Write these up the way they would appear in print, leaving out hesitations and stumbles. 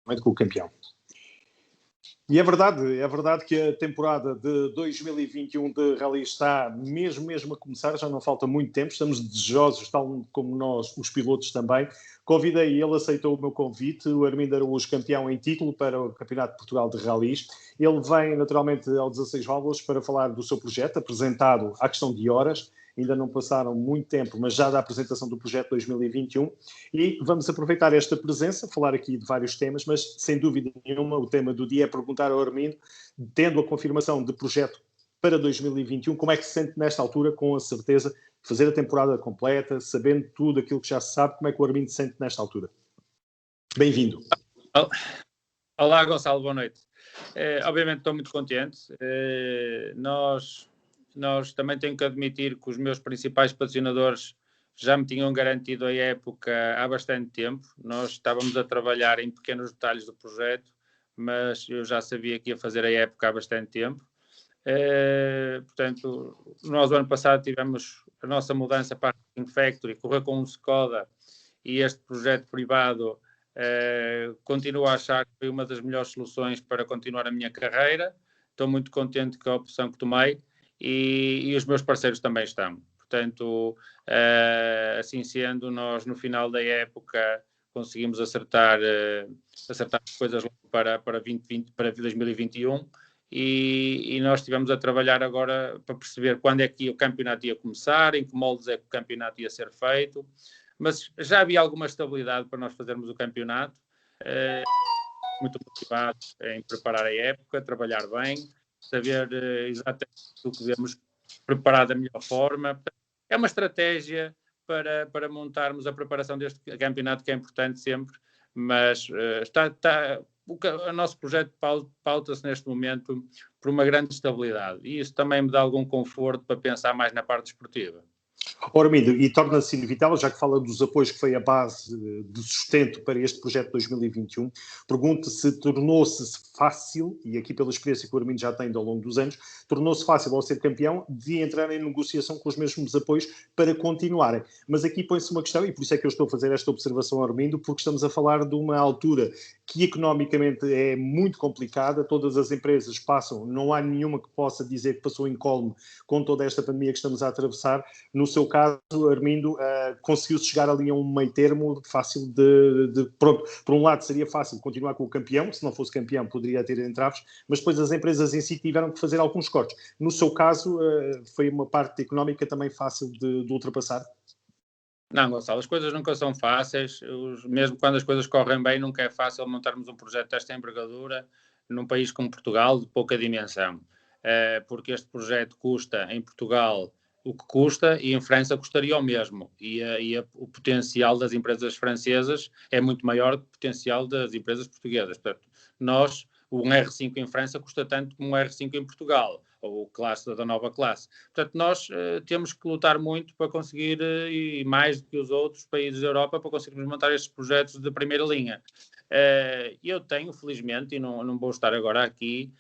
com o campeão. E é verdade que a temporada de 2021 de Rally está mesmo a começar, já não falta muito tempo, estamos desejosos, tal como nós, os pilotos também. Convidei, ele aceitou o meu convite, o Armindo Araújo, campeão em título para o Campeonato de Portugal de Rallys. Ele vem naturalmente ao 16 Válvulas para falar do seu projeto, apresentado à questão de horas. Ainda não passaram muito tempo, mas já da apresentação do projeto 2021. E vamos aproveitar esta presença, falar aqui de vários temas, mas sem dúvida nenhuma o tema do dia é perguntar ao Armindo, tendo a confirmação de projeto para 2021, como é que se sente nesta altura, com a certeza de fazer a temporada completa, sabendo tudo aquilo que já se sabe, como é que o Armindo se sente nesta altura? Bem-vindo. Olá, Gonçalo, boa noite. Obviamente estou muito contente. Nós também tenho que admitir que os meus principais patrocinadores já me tinham garantido a época há bastante tempo. Nós estávamos a trabalhar em pequenos detalhes do projeto, mas eu já sabia que ia fazer a época há bastante tempo. Portanto, nós o ano passado tivemos a nossa mudança para a Racing Factory, correr com um Skoda, e este projeto privado continuo a achar que foi uma das melhores soluções para continuar a minha carreira. Estou muito contente com a opção que tomei. E os meus parceiros também estão. Portanto, assim sendo, nós no final da época conseguimos acertar as coisas para 2021 e nós estivemos a trabalhar agora para perceber quando é que o campeonato ia começar, em que moldes é que o campeonato ia ser feito, mas já havia alguma estabilidade para nós fazermos o campeonato, muito motivados em preparar a época, trabalhar bem, saber exatamente o que devemos preparar da melhor forma. É uma estratégia para montarmos a preparação deste campeonato, que é importante sempre, mas o nosso projeto pauta-se neste momento por uma grande estabilidade e isso também me dá algum conforto para pensar mais na parte esportiva. Armindo, e torna-se inevitável, já que fala dos apoios que foi a base de sustento para este projeto de 2021, pergunto se tornou-se fácil, e aqui pela experiência que o Armindo já tem ao longo dos anos, tornou-se fácil ao ser campeão de entrar em negociação com os mesmos apoios para continuarem. Mas aqui põe-se uma questão, e por isso é que eu estou a fazer esta observação, Armindo, porque estamos a falar de uma altura que economicamente é muito complicada, todas as empresas passam, não há nenhuma que possa dizer que passou incólume com toda esta pandemia que estamos a atravessar. No seu caso, Armindo, conseguiu-se chegar ali a um meio termo fácil pronto, por um lado seria fácil continuar com o campeão, se não fosse campeão poderia ter entraves, mas depois as empresas em si tiveram que fazer alguns cortes. No seu caso, foi uma parte económica também fácil de ultrapassar? Não, Gonçalo, as coisas nunca são fáceis, mesmo quando as coisas correm bem, nunca é fácil montarmos um projeto desta envergadura num país como Portugal, de pouca dimensão, porque este projeto custa em Portugal o que custa e em França custaria o mesmo, o potencial das empresas francesas é muito maior do que o potencial das empresas portuguesas. Portanto, um R5 em França custa tanto como um R5 em Portugal, ou o classe da nova classe. Portanto, nós temos que lutar muito para conseguir, e mais do que os outros países da Europa, para conseguirmos montar estes projetos de primeira linha. Eu tenho, felizmente, e não vou estar agora aqui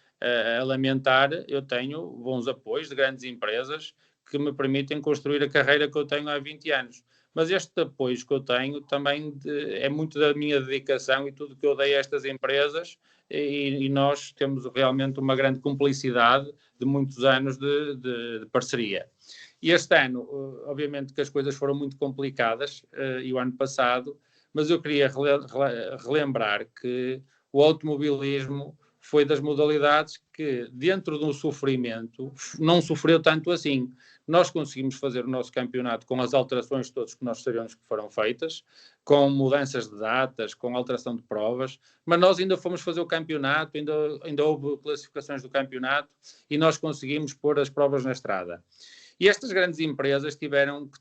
a lamentar, eu tenho bons apoios de grandes empresas que me permitem construir a carreira que eu tenho há 20 anos. Mas este apoio que eu tenho também é muito da minha dedicação e tudo que eu dei a estas empresas e nós temos realmente uma grande cumplicidade de muitos anos de parceria. E este ano, obviamente que as coisas foram muito complicadas, e o ano passado, mas eu queria relembrar que o automobilismo foi das modalidades que, dentro de um sofrimento, não sofreu tanto assim. Nós conseguimos fazer o nosso campeonato com as alterações todas que nós sabemos que foram feitas, com mudanças de datas, com alteração de provas, mas nós ainda fomos fazer o campeonato, ainda houve classificações do campeonato e nós conseguimos pôr as provas na estrada. E estas grandes empresas que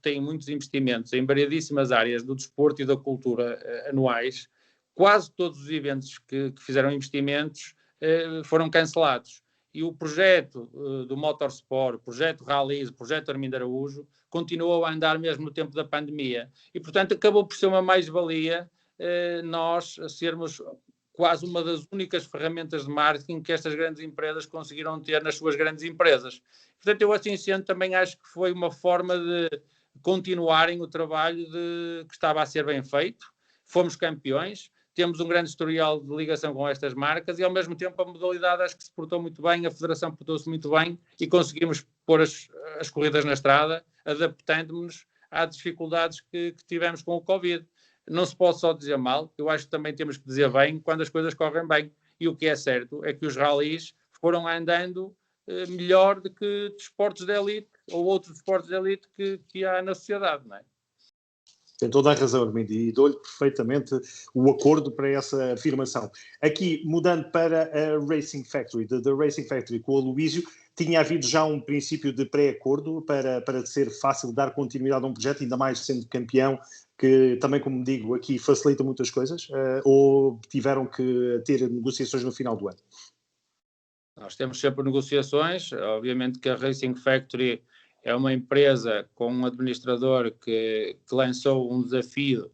têm muitos investimentos em variedíssimas áreas do desporto e da cultura anuais, quase todos os eventos que fizeram investimentos foram cancelados. E o projeto do Motorsport, o projeto Rallys, o projeto Armindo Araújo, continuou a andar mesmo no tempo da pandemia. E, portanto, acabou por ser uma mais-valia nós sermos quase uma das únicas ferramentas de marketing que estas grandes empresas conseguiram ter nas suas grandes empresas. Portanto, eu assim sendo também acho que foi uma forma de continuarem o trabalho que estava a ser bem feito. Fomos campeões, temos um grande historial de ligação com estas marcas e, ao mesmo tempo, a modalidade acho que se portou muito bem, a Federação portou-se muito bem e conseguimos pôr as corridas na estrada, adaptando-nos às dificuldades que tivemos com o Covid. Não se pode só dizer mal, eu acho que também temos que dizer bem quando as coisas correm bem. E o que é certo é que os rallies foram andando melhor do que desportos de elite ou outros desportos de elite que há na sociedade, não é? Tem toda a razão, Armindo, e dou-lhe perfeitamente o acordo para essa afirmação. Aqui, mudando para a Racing Factory, da Racing Factory com o Aloísio, tinha havido já um princípio de pré-acordo para ser fácil dar continuidade a um projeto, ainda mais sendo campeão, que também, como digo, aqui facilita muitas coisas, ou tiveram que ter negociações no final do ano? Nós temos sempre negociações, obviamente que a Racing Factory é uma empresa com um administrador que lançou um desafio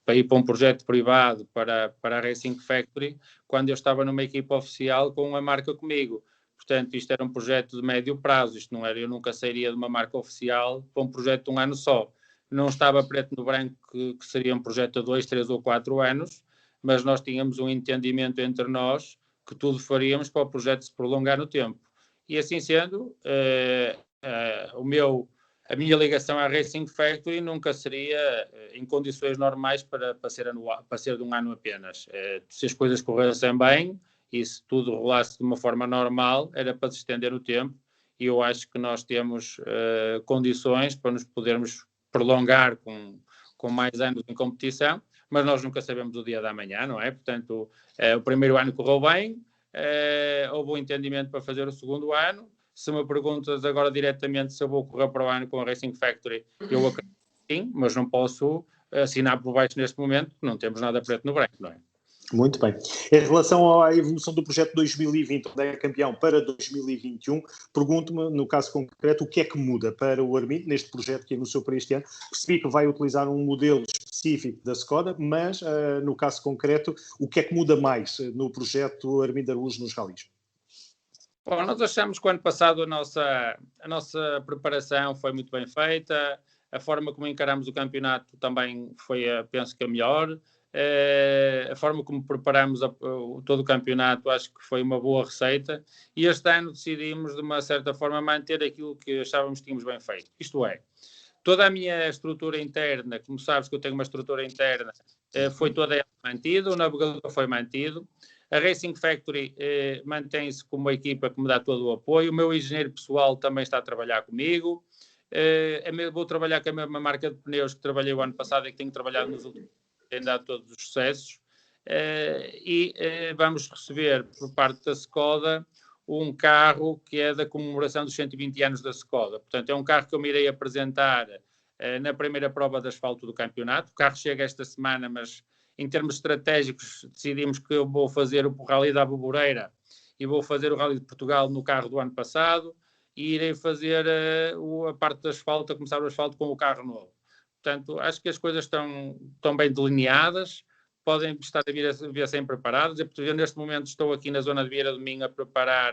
para ir para um projeto privado para a Racing Factory, quando eu estava numa equipa oficial com uma marca comigo. Portanto, isto era um projeto de médio prazo, isto não era, eu nunca sairia de uma marca oficial para um projeto de um ano só. Não estava preto no branco que seria um projeto de 2, 3 ou 4 anos, mas nós tínhamos um entendimento entre nós que tudo faríamos para o projeto se prolongar no tempo. E assim sendo, a minha ligação à Racing Factory nunca seria em condições normais para ser de um ano apenas. Se as coisas corressem bem e se tudo rolasse de uma forma normal, era para se estender o tempo. E eu acho que nós temos condições para nos podermos prolongar com mais anos em competição, mas nós nunca sabemos o dia da manhã, não é? Portanto, o primeiro ano correu bem, houve um entendimento para fazer o segundo ano. Se me perguntas agora diretamente se eu vou correr para o ano com a Racing Factory, eu acredito que sim, mas não posso assinar por baixo neste momento, porque não temos nada preto no branco, não é? Muito bem. Em relação à evolução do projeto 2020, onde é campeão, para 2021, pergunto-me, no caso concreto, o que é que muda para o Armindo neste projeto que anunciou para este ano? Percebi que vai utilizar um modelo específico da Skoda, mas, no caso concreto, o que é que muda mais no projeto Armindo Araújo nos rallies? Bom, nós achamos que o ano passado a nossa preparação foi muito bem feita, a forma como encaramos o campeonato também foi, penso que a melhor. A forma como preparamos todo o campeonato acho que foi uma boa receita e este ano decidimos de uma certa forma manter aquilo que achávamos que tínhamos bem feito. Isto é, toda a minha estrutura interna, como sabes que eu tenho uma estrutura interna, foi toda ela mantida, o navegador foi mantido, a Racing Factory mantém-se como uma equipa que me dá todo o apoio, o meu engenheiro pessoal também está a trabalhar comigo, vou trabalhar com a mesma marca de pneus que trabalhei o ano passado e que tenho trabalhado nos últimos anos, tem dado todos os sucessos, vamos receber por parte da Skoda um carro que é da comemoração dos 120 anos da Skoda. Portanto, é um carro que eu me irei apresentar na primeira prova de asfalto do campeonato. O carro chega esta semana, mas em termos estratégicos decidimos que eu vou fazer o Rally da Aboboreira e vou fazer o Rally de Portugal no carro do ano passado e irei fazer a parte do asfalto, a começar o asfalto com o carro novo. Portanto, acho que as coisas estão bem delineadas, podem estar a vir sem preparadas. Eu, neste momento, estou aqui na zona de Vieira do Minho a preparar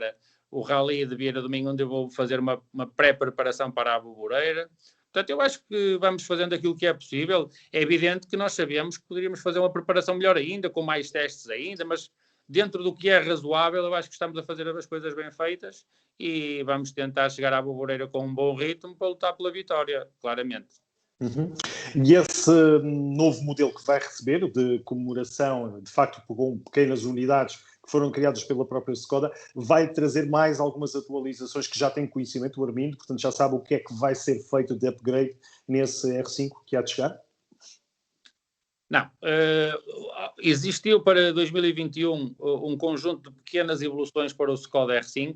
o Rally de Vieira do Minho, onde eu vou fazer uma pré-preparação para a Aboboreira. Portanto, eu acho que vamos fazendo aquilo que é possível. É evidente que nós sabemos que poderíamos fazer uma preparação melhor ainda, com mais testes ainda, mas dentro do que é razoável, eu acho que estamos a fazer as coisas bem feitas e vamos tentar chegar à Aboboreira com um bom ritmo para lutar pela vitória, claramente. Uhum. E esse novo modelo que vai receber de comemoração, de facto com pequenas unidades que foram criadas pela própria Skoda, vai trazer mais algumas atualizações que já tem conhecimento do Armindo, portanto já sabe o que é que vai ser feito de upgrade nesse R5 que há de chegar? Não. Existiu para 2021 um conjunto de pequenas evoluções para o Skoda R5,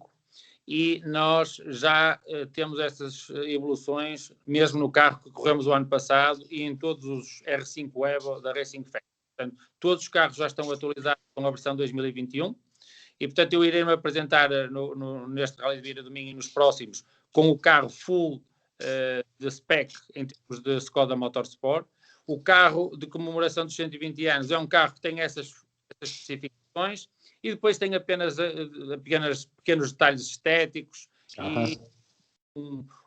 e nós já temos essas evoluções, mesmo no carro que corremos o ano passado e em todos os R5 Evo da Racing Factory. Portanto, todos os carros já estão atualizados com a versão 2021 e, portanto, eu irei-me apresentar neste Rally de Vieira do Minho e nos próximos com o carro full de spec em termos de Skoda Motorsport. O carro de comemoração dos 120 anos é um carro que tem essas especificações e depois tem apenas pequenos detalhes estéticos e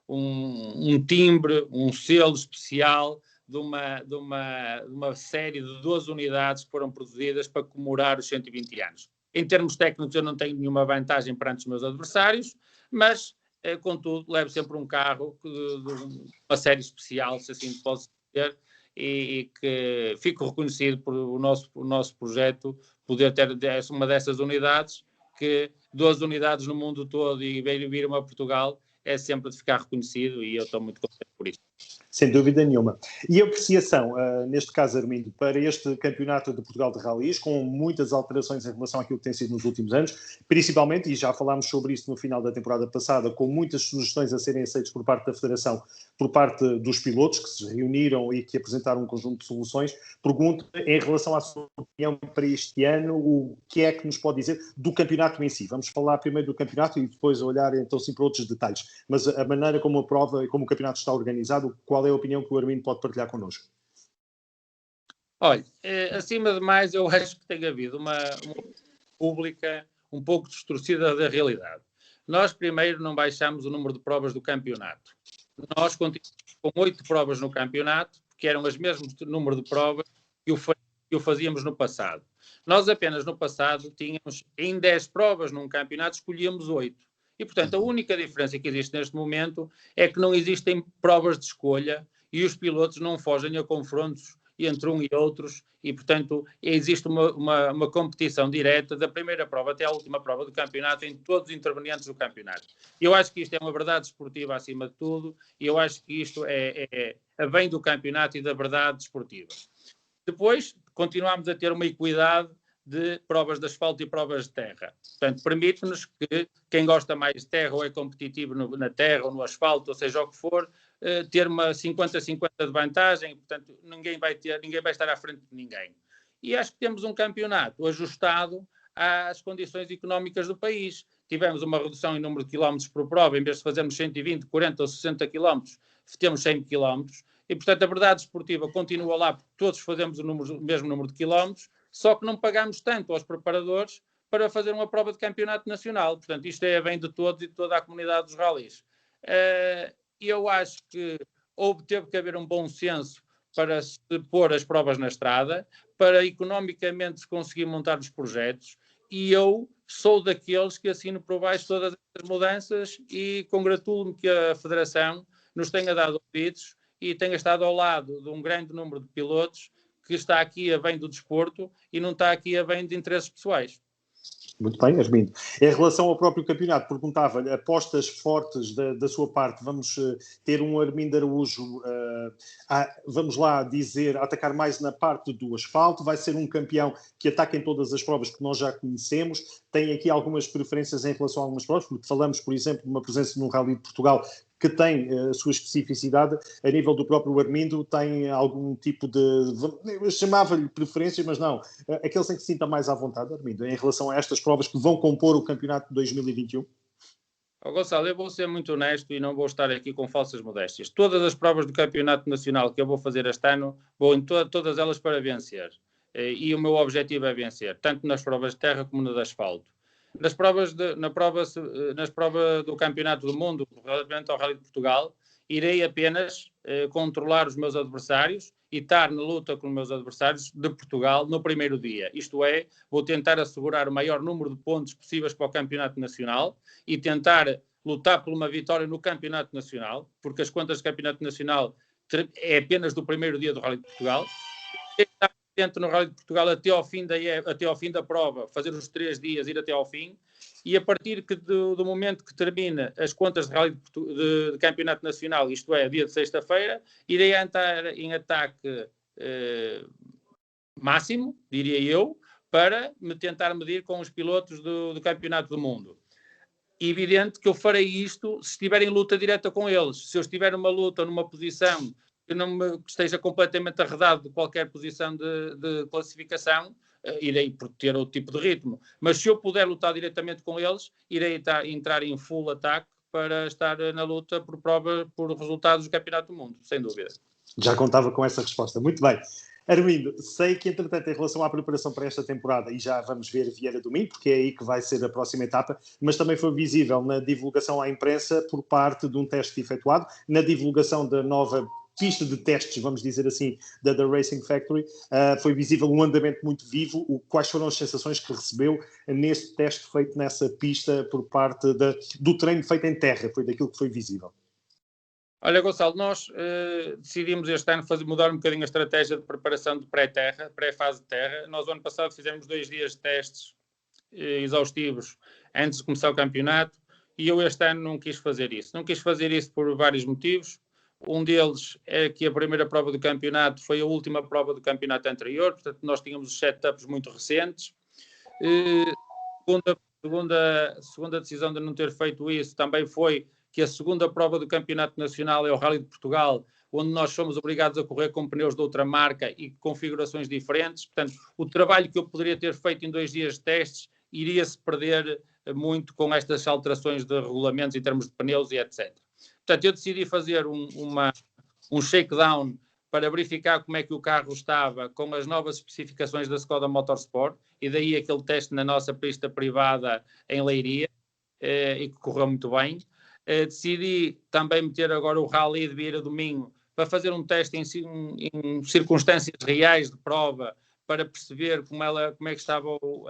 um timbre, um selo especial de uma série de 12 unidades que foram produzidas para comemorar os 120 anos. Em termos técnicos, eu não tenho nenhuma vantagem perante os meus adversários, mas, contudo, levo sempre um carro de uma série especial, se assim posso dizer, e que fico reconhecido por o nosso projeto poder ter uma dessas unidades, que 12 unidades no mundo todo e vir a Portugal é sempre de ficar reconhecido, e eu estou muito contente por isso. Sem dúvida nenhuma. E a apreciação, neste caso, Armindo, para este campeonato de Portugal de Rallies, com muitas alterações em relação àquilo que tem sido nos últimos anos, principalmente, e já falámos sobre isso no final da temporada passada, com muitas sugestões a serem aceitas por parte da Federação, por parte dos pilotos, que se reuniram e que apresentaram um conjunto de soluções. Pergunto, em relação à sua opinião para este ano, o que é que nos pode dizer do campeonato em si? Vamos falar primeiro do campeonato e depois olhar, então, sim, para outros detalhes. Mas a maneira como a prova e como o campeonato está organizado, qual é a opinião que o Armindo pode partilhar connosco? Olha, acima de mais, eu acho que tem havido uma pública um pouco distorcida da realidade. Nós, primeiro, não baixamos o número de provas do campeonato. Nós continuamos com 8 provas no campeonato, que eram os mesmos número de provas que o fazíamos no passado. Nós apenas no passado tínhamos, em 10 provas num campeonato, escolhíamos 8. E, portanto, a única diferença que existe neste momento é que não existem provas de escolha e os pilotos não fogem a confrontos entre um e outros, e, portanto, existe uma competição direta da primeira prova até à última prova do campeonato em todos os intervenientes do campeonato. Eu acho que isto é uma verdade desportiva acima de tudo, e eu acho que isto vem do campeonato e da verdade desportiva. Depois, continuamos a ter uma equidade de provas de asfalto e provas de terra. Portanto, permite-nos que quem gosta mais de terra ou é competitivo na terra ou no asfalto, ou seja o que for, ter uma 50-50 de vantagem, portanto, ninguém vai estar à frente de ninguém. E acho que temos um campeonato ajustado às condições económicas do país. Tivemos uma redução em número de quilómetros por prova, em vez de fazermos 120, 40 ou 60 quilómetros, temos 100 quilómetros, e, portanto, a verdade esportiva continua lá, porque todos fazemos o mesmo número de quilómetros, só que não pagamos tanto aos preparadores para fazer uma prova de campeonato nacional. Portanto, isto é bem de todos e de toda a comunidade dos rallies. Eu acho que teve que haver um bom senso para se pôr as provas na estrada, para economicamente se conseguir montar os projetos, e eu sou daqueles que assino por baixo todas as mudanças e congratulo-me que a Federação nos tenha dado ouvidos e tenha estado ao lado de um grande número de pilotos que está aqui a bem do desporto e não está aqui a bem de interesses pessoais. Muito bem, Armindo. Em relação ao próprio campeonato, perguntava-lhe, apostas fortes da sua parte, vamos ter um Armindo Araújo, vamos lá dizer, a atacar mais na parte do asfalto, vai ser um campeão que ataca em todas as provas que nós já conhecemos, tem aqui algumas preferências em relação a algumas provas, porque falamos, por exemplo, de uma presença no Rally de Portugal que tem a sua especificidade. A nível do próprio Armindo, tem algum tipo de... Eu chamava-lhe preferências, mas não. Aquele em que se sinta mais à vontade, Armindo, em relação a estas provas que vão compor o campeonato de 2021? Gonçalo, eu vou ser muito honesto e não vou estar aqui com falsas modéstias. Todas as provas do campeonato nacional que eu vou fazer este ano, vou em todas elas para vencer. E o meu objetivo é vencer, tanto nas provas de terra como no de asfalto. Nas provas do Campeonato do Mundo, relativamente ao Rally de Portugal, irei apenas controlar os meus adversários e estar na luta com os meus adversários de Portugal no primeiro dia. Isto é, vou tentar assegurar o maior número de pontos possíveis para o Campeonato Nacional e tentar lutar por uma vitória no Campeonato Nacional, porque as contas do Campeonato Nacional é apenas do primeiro dia do Rally de Portugal. No Rally de Portugal até ao fim da prova, fazer os 3 dias, ir até ao fim, e a partir do momento que termina as contas de Rally de Campeonato Nacional, isto é, dia de sexta-feira, irei entrar em ataque máximo, diria eu, para me tentar medir com os pilotos do Campeonato do Mundo. Evidente que eu farei isto se estiver em luta direta com eles. Se eu estiver numa luta, numa posição que não esteja completamente arredado de qualquer posição de classificação, irei ter outro tipo de ritmo. Mas se eu puder lutar diretamente com eles, irei entrar em full ataque para estar na luta por resultados do Campeonato do Mundo, sem dúvida. Já contava com essa resposta. Muito bem. Armindo, sei que, entretanto, em relação à preparação para esta temporada, e já vamos ver Vieira do Minho, porque é aí que vai ser a próxima etapa, mas também foi visível na divulgação à imprensa por parte de um teste efetuado, na divulgação da nova pista de testes, vamos dizer assim, da Racing Factory, foi visível um andamento muito vivo. Quais foram as sensações que recebeu neste teste feito nessa pista por parte do treino feito em terra? Foi daquilo que foi visível. Olha, Gonçalo, nós decidimos este ano mudar um bocadinho a estratégia de preparação de pré-terra, pré-fase de terra. Nós, o ano passado, fizemos 2 dias de testes exaustivos antes de começar o campeonato e eu este ano não quis fazer isso. Não quis fazer isso por vários motivos. Um deles é que a primeira prova do campeonato foi a última prova do campeonato anterior, portanto, nós tínhamos os setups muito recentes. Segunda decisão de não ter feito isso também foi que a segunda prova do Campeonato Nacional é o Rally de Portugal, onde nós somos obrigados a correr com pneus de outra marca e configurações diferentes. Portanto, o trabalho que eu poderia ter feito em 2 dias de testes iria-se perder muito com estas alterações de regulamentos em termos de pneus e etc. Portanto, eu decidi fazer um shakedown para verificar como é que o carro estava com as novas especificações da Skoda Motorsport, e daí aquele teste na nossa pista privada em Leiria, e que correu muito bem. Decidi também meter agora o Rally de Vieira do Minho para fazer um teste em circunstâncias reais de prova, para perceber como é que estava o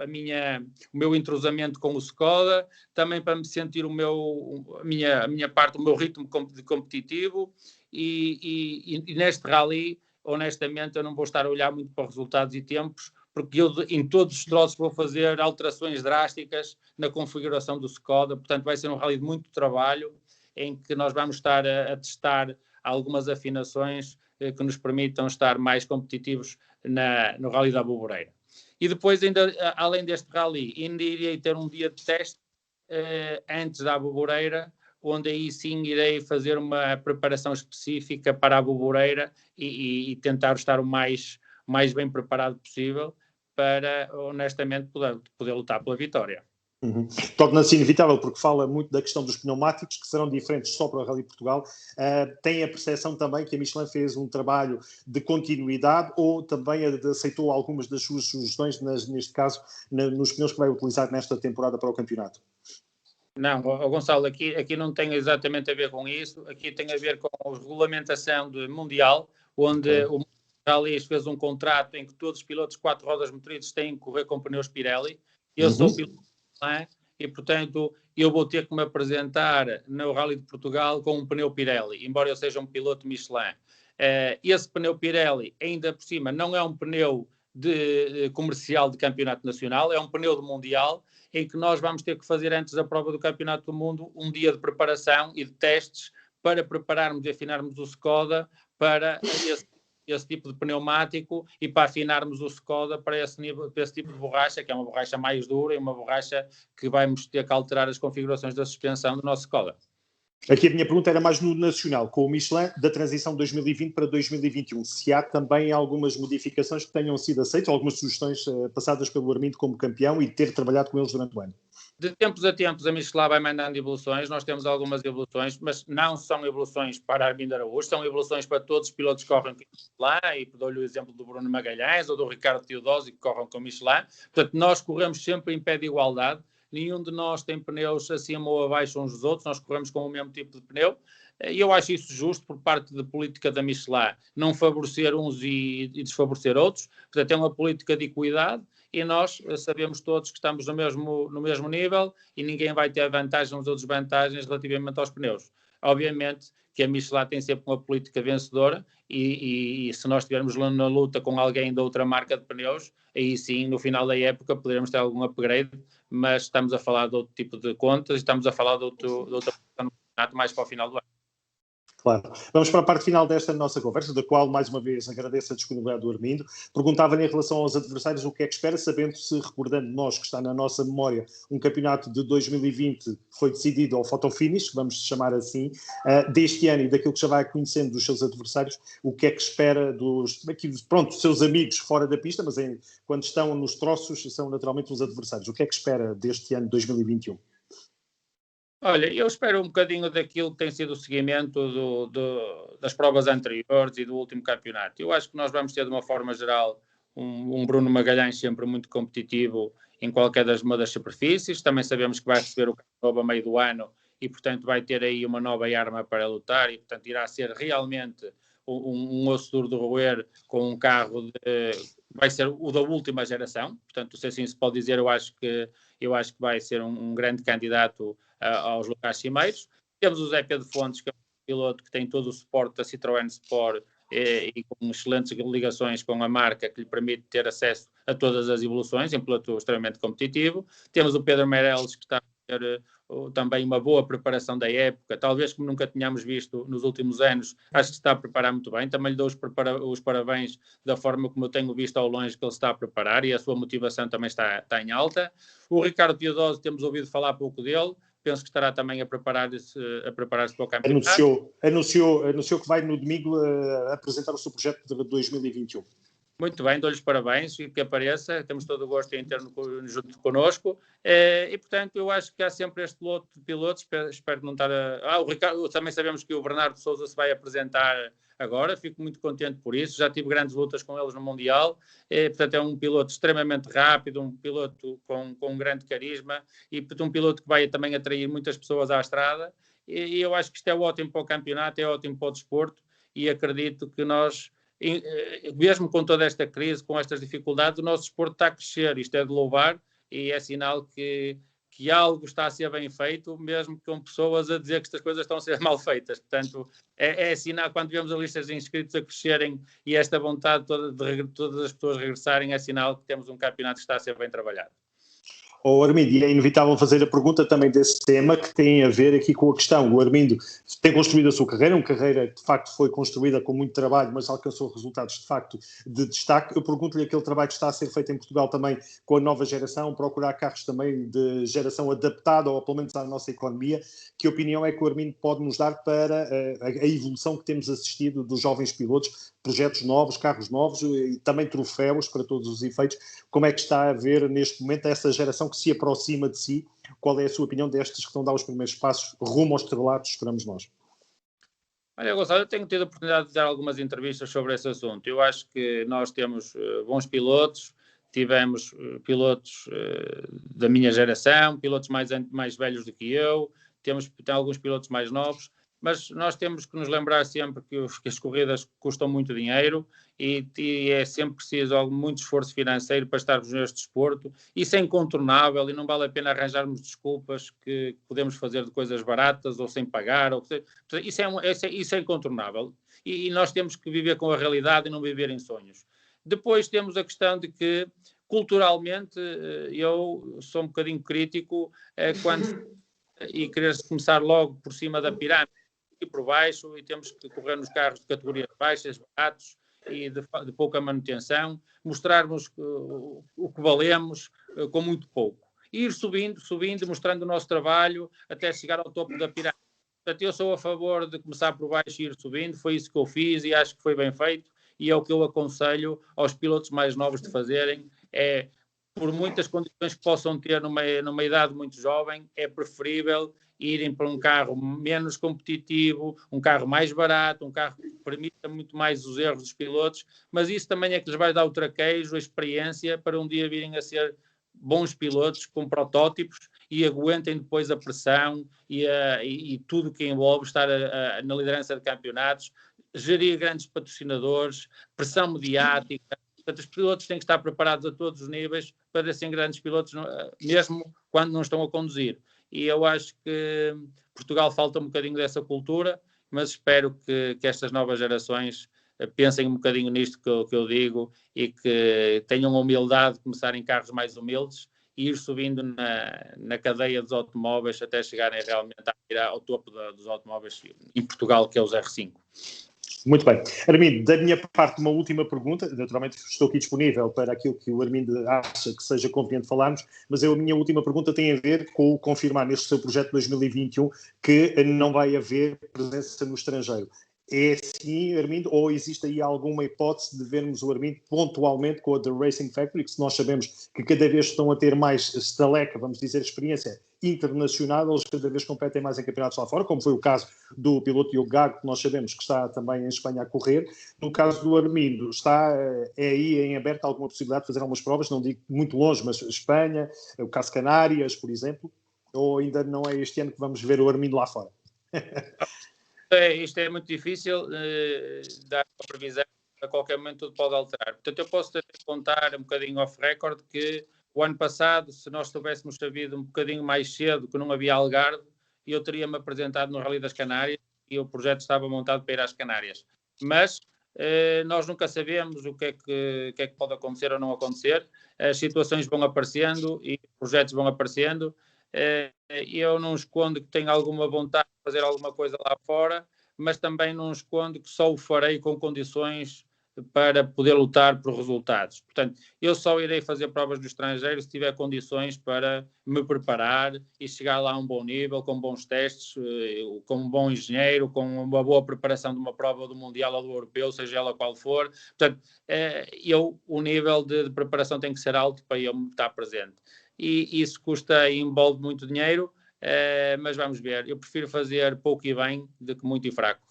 meu entrosamento com o Skoda, também para me sentir a minha parte, o meu ritmo de competitivo, e neste Rally, honestamente, eu não vou estar a olhar muito para resultados e tempos, porque eu em todos os troços vou fazer alterações drásticas na configuração do Skoda. Portanto, vai ser um rally de muito trabalho, em que nós vamos estar a testar algumas afinações que nos permitam estar mais competitivos no Rally da Aboboreira. E depois, ainda, além deste rally, ainda irei ter um dia de teste antes da Aboboreira, onde aí sim irei fazer uma preparação específica para a Aboboreira e tentar estar o mais bem preparado possível para, honestamente, poder lutar pela vitória. Torna-se inevitável, porque fala muito da questão dos pneumáticos, que serão diferentes só para o Rally Portugal. Tem a percepção também que a Michelin fez um trabalho de continuidade, ou também aceitou algumas das suas sugestões, neste caso, nos pneus que vai utilizar nesta temporada para o campeonato? Não, Gonçalo, aqui não tem exatamente a ver com isso. Aqui tem a ver com a regulamentação mundial, onde o Rally fez um contrato em que todos os pilotos de 4 rodas motrizes têm que correr com pneus Pirelli. Eu sou piloto, e portanto eu vou ter que me apresentar no Rally de Portugal com um pneu Pirelli, embora eu seja um piloto Michelin. Esse pneu Pirelli, ainda por cima, não é um pneu comercial de campeonato nacional, é um pneu de mundial, em que nós vamos ter que fazer, antes da prova do campeonato do mundo, um dia de preparação e de testes para prepararmos e afinarmos o Skoda para esse tipo de pneumático, e para afinarmos o Skoda para esse tipo de borracha, que é uma borracha mais dura e uma borracha que vamos ter que alterar as configurações da suspensão do nosso Skoda. Aqui a minha pergunta era mais no nacional, com o Michelin, da transição de 2020 para 2021. Se há também algumas modificações que tenham sido aceitas, algumas sugestões passadas pelo Armindo como campeão e ter trabalhado com eles durante o ano? De tempos a tempos a Michelin vai mandando evoluções, nós temos algumas evoluções, mas não são evoluções para Armindo Araújo, são evoluções para todos os pilotos que correm com Michelin, e dou-lhe o exemplo do Bruno Magalhães ou do Ricardo Teodósio, que correm com Michelin. Portanto, nós corremos sempre em pé de igualdade, nenhum de nós tem pneus acima ou abaixo uns dos outros, nós corremos com o mesmo tipo de pneu, e eu acho isso justo por parte da política da Michelin, não favorecer uns e desfavorecer outros. Portanto, é uma política de equidade, e nós sabemos todos que estamos no mesmo nível, e ninguém vai ter vantagens ou desvantagens relativamente aos pneus. Obviamente que a Michelin tem sempre uma política vencedora, e se nós estivermos na luta com alguém da outra marca de pneus, aí sim, no final da época, poderemos ter algum upgrade, mas estamos a falar de outro tipo de contas, estamos a falar de outra campeonato mais para o final do ano. Claro. Vamos para a parte final desta nossa conversa, da qual, mais uma vez, agradeço a disponibilidade do Armindo. Perguntava-lhe em relação aos adversários o que é que espera, sabendo-se, recordando nós que está na nossa memória, um campeonato de 2020 que foi decidido ao photo-finish, vamos chamar assim, deste ano, e daquilo que já vai conhecendo dos seus adversários, o que é que espera dos seus amigos fora da pista, mas quando estão nos troços são naturalmente os adversários. O que é que espera deste ano de 2021? Olha, eu espero um bocadinho daquilo que tem sido o seguimento das provas anteriores e do último campeonato. Eu acho que nós vamos ter, de uma forma geral, um Bruno Magalhães sempre muito competitivo em qualquer uma das superfícies. Também sabemos que vai receber o carro novo a meio do ano, e, portanto, vai ter aí uma nova arma para lutar, e, portanto, irá ser realmente um osso duro de roer com um carro vai ser o da última geração, portanto, se assim se pode dizer, eu acho que vai ser um grande candidato aos locais cimeiros. Temos o Zé Pedro Fontes, que é um piloto que tem todo o suporte da Citroën Sport e com excelentes ligações com a marca, que lhe permite ter acesso a todas as evoluções, um piloto extremamente competitivo. Temos o Pedro Meirelles, que está a ter também uma boa preparação da época, talvez como nunca tínhamos visto nos últimos anos, acho que se está a preparar muito bem. Também lhe dou os parabéns da forma como eu tenho visto ao longe que ele está a preparar, e a sua motivação também está em alta. O Ricardo Teodoso, temos ouvido falar pouco dele, penso que estará também a preparar-se para o campeonato. Anunciou que vai no domingo apresentar o seu projeto de 2021. Muito bem, dou-lhes parabéns e que apareça, temos todo o gosto em ter-no junto connosco, e portanto eu acho que há sempre este lote de pilotos, espero que não estar o Ricardo, também sabemos que o Bernardo Sousa se vai apresentar agora, fico muito contente por isso, já tive grandes lutas com eles no Mundial, portanto é um piloto extremamente rápido, um piloto com um grande carisma, e portanto, um piloto que vai também atrair muitas pessoas à estrada, e eu acho que isto é ótimo para o campeonato, é ótimo para o desporto, e acredito que nós, mesmo com toda esta crise, com estas dificuldades, o nosso desporto está a crescer, isto é de louvar, e é sinal que algo está a ser bem feito, mesmo com pessoas a dizer que estas coisas estão a ser mal feitas. Portanto, é sinal, quando vemos as listas de inscritos a crescerem e esta vontade toda de todas as pessoas regressarem, é sinal que temos um campeonato que está a ser bem trabalhado. Armindo, e é inevitável fazer a pergunta também desse tema que tem a ver aqui com a questão. O Armindo tem construído a sua carreira, uma carreira que de facto foi construída com muito trabalho, mas alcançou resultados de facto de destaque. Eu pergunto-lhe aquele trabalho que está a ser feito em Portugal também com a nova geração, procurar carros também de geração adaptada, ou pelo menos à nossa economia. Que opinião é que o Armindo pode nos dar para a evolução que temos assistido dos jovens pilotos, projetos novos, carros novos e também troféus para todos os efeitos? Como é que está a ver neste momento essa geração que se aproxima de si? Qual é a sua opinião destes que estão a dar os primeiros passos rumo aos estrelados, esperamos nós? Olha, Gonçalo, eu tenho tido a oportunidade de dar algumas entrevistas sobre esse assunto. Eu acho que nós temos bons pilotos, tivemos pilotos da minha geração, pilotos mais velhos do que eu, tem alguns pilotos mais novos, mas nós temos que nos lembrar sempre que as corridas custam muito dinheiro e é sempre preciso muito esforço financeiro para estarmos neste desporto. Isso é incontornável e não vale a pena arranjarmos desculpas que podemos fazer de coisas baratas ou sem pagar. Isso é incontornável e nós temos que viver com a realidade e não viver em sonhos. Depois temos a questão de que, culturalmente, eu sou um bocadinho crítico e querer começar logo por cima da pirâmide e por baixo, e temos que correr nos carros de categorias baixas, baratos e de pouca manutenção, mostrarmos o que valemos com muito pouco. E ir subindo, mostrando o nosso trabalho até chegar ao topo da pirâmide. Portanto, eu sou a favor de começar por baixo e ir subindo, foi isso que eu fiz e acho que foi bem feito, e é o que eu aconselho aos pilotos mais novos de fazerem, por muitas condições que possam ter numa idade muito jovem, é preferível irem para um carro menos competitivo, um carro mais barato, um carro que permita muito mais os erros dos pilotos, mas isso também é que lhes vai dar o traquejo, a experiência, para um dia virem a ser bons pilotos com protótipos e aguentem depois a pressão e tudo que envolve estar na liderança de campeonatos, gerir grandes patrocinadores, pressão mediática. Portanto, os pilotos têm que estar preparados a todos os níveis para serem grandes pilotos, mesmo quando não estão a conduzir. E eu acho que Portugal falta um bocadinho dessa cultura, mas espero que estas novas gerações pensem um bocadinho nisto que eu digo e que tenham a humildade de começar em carros mais humildes e ir subindo na cadeia dos automóveis até chegarem realmente ao topo dos automóveis em Portugal, que é os R5. Muito bem. Armindo, da minha parte, uma última pergunta. Naturalmente estou aqui disponível para aquilo que o Armindo acha que seja conveniente falarmos, mas a minha última pergunta tem a ver com o confirmar neste seu projeto de 2021 que não vai haver presença no estrangeiro. É assim, Armindo, ou existe aí alguma hipótese de vermos o Armindo pontualmente com a The Racing Factory, que nós sabemos que cada vez estão a ter mais estaleca, vamos dizer, experiência internacional, eles cada vez competem mais em campeonatos lá fora, como foi o caso do piloto Diogo Gago, que nós sabemos que está também em Espanha a correr. No caso do Armindo, está aí em aberto alguma possibilidade de fazer algumas provas, não digo muito longe, mas Espanha, o caso Canárias, por exemplo, ou ainda não é este ano que vamos ver o Armindo lá fora? Isto é muito difícil dar uma previsão, a qualquer momento tudo pode alterar. Portanto, eu posso contar um bocadinho off-record que o ano passado, se nós tivéssemos sabido um bocadinho mais cedo que não havia Algarve, eu teria-me apresentado no Rally das Canárias e o projeto estava montado para ir às Canárias. Mas nós nunca sabemos o que é que pode acontecer ou não acontecer. As situações vão aparecendo e os projetos vão aparecendo. Eu não escondo que tenho alguma vontade de fazer alguma coisa lá fora, mas também não escondo que só o farei com condições para poder lutar por resultados. Portanto, eu só irei fazer provas no estrangeiro se tiver condições para me preparar e chegar lá a um bom nível, com bons testes, com um bom engenheiro, com uma boa preparação de uma prova do Mundial ou do Europeu, seja ela qual for. Portanto, o nível de preparação tem que ser alto para eu estar presente. E isso custa e envolve muito dinheiro, mas vamos ver. Eu prefiro fazer pouco e bem do que muito e fraco.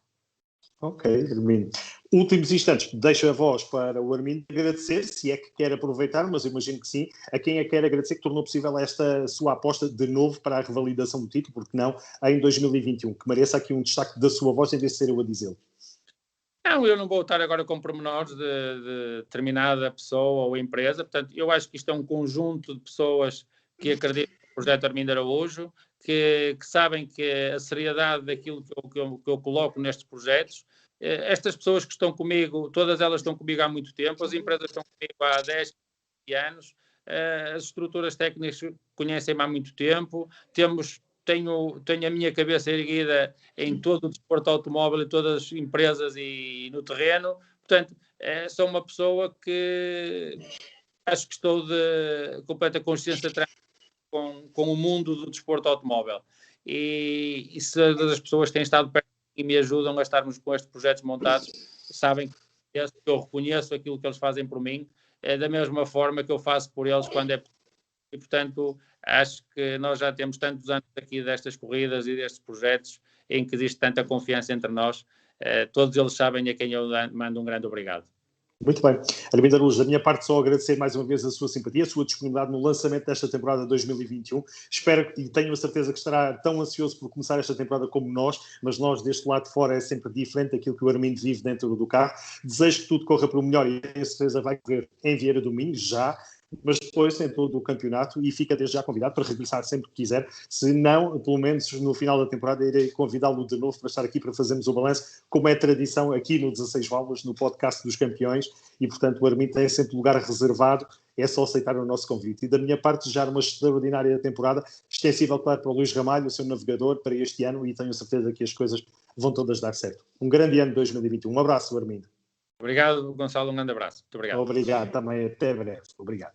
Ok, Armindo. Últimos instantes, deixo a voz para o Armindo agradecer, se é que quer aproveitar, mas eu imagino que sim, a quem é que quer agradecer que tornou possível esta sua aposta de novo para a revalidação do título, porque não, em 2021, que mereça aqui um destaque da sua voz em vez de ser eu a dizê-lo. Não, eu não vou estar agora com pormenores de determinada pessoa ou empresa, portanto, eu acho que isto é um conjunto de pessoas que acreditam no projeto Armindo Araújo, que sabem que a seriedade daquilo que eu coloco nestes projetos. Estas pessoas que estão comigo, todas elas estão comigo há muito tempo, as empresas estão comigo há 10 anos, as estruturas técnicas conhecem-me há muito tempo, tenho a minha cabeça erguida em todo o desporto automóvel, em todas as empresas e no terreno. Portanto, sou uma pessoa que acho que estou de completa consciência com o mundo do desporto automóvel. E se as pessoas têm estado perto e me ajudam a estarmos com estes projetos montados, sabem que eu reconheço aquilo que eles fazem por mim, da mesma forma que eu faço por eles quando é possível. E, portanto, acho que nós já temos tantos anos aqui destas corridas e destes projetos em que existe tanta confiança entre nós. Todos eles sabem a quem eu mando um grande obrigado. Muito bem. Armindo Araújo, da minha parte só agradecer mais uma vez a sua simpatia, a sua disponibilidade no lançamento desta temporada 2021. Espero e tenho a certeza que estará tão ansioso por começar esta temporada como nós, mas nós deste lado de fora é sempre diferente daquilo que o Armindo vive dentro do carro. Desejo que tudo corra para o melhor e tenho a certeza vai correr em Vieira do Minho, já, mas depois em todo o campeonato, e fica desde já convidado para regressar sempre que quiser. Se não, pelo menos no final da temporada irei convidá-lo de novo para estar aqui para fazermos o balanço, como é tradição aqui no 16 Válvulas, no podcast dos campeões, e portanto o Armindo tem sempre lugar reservado, é só aceitar o nosso convite. E da minha parte, já uma extraordinária temporada, extensível, claro, para o Luís Ramalho, o seu navegador, para este ano, e tenho certeza que as coisas vão todas dar certo. Um grande ano de 2021. Um abraço, Armindo. Obrigado, Gonçalo, um grande abraço. Muito obrigado. Obrigado, também até breve. Obrigado.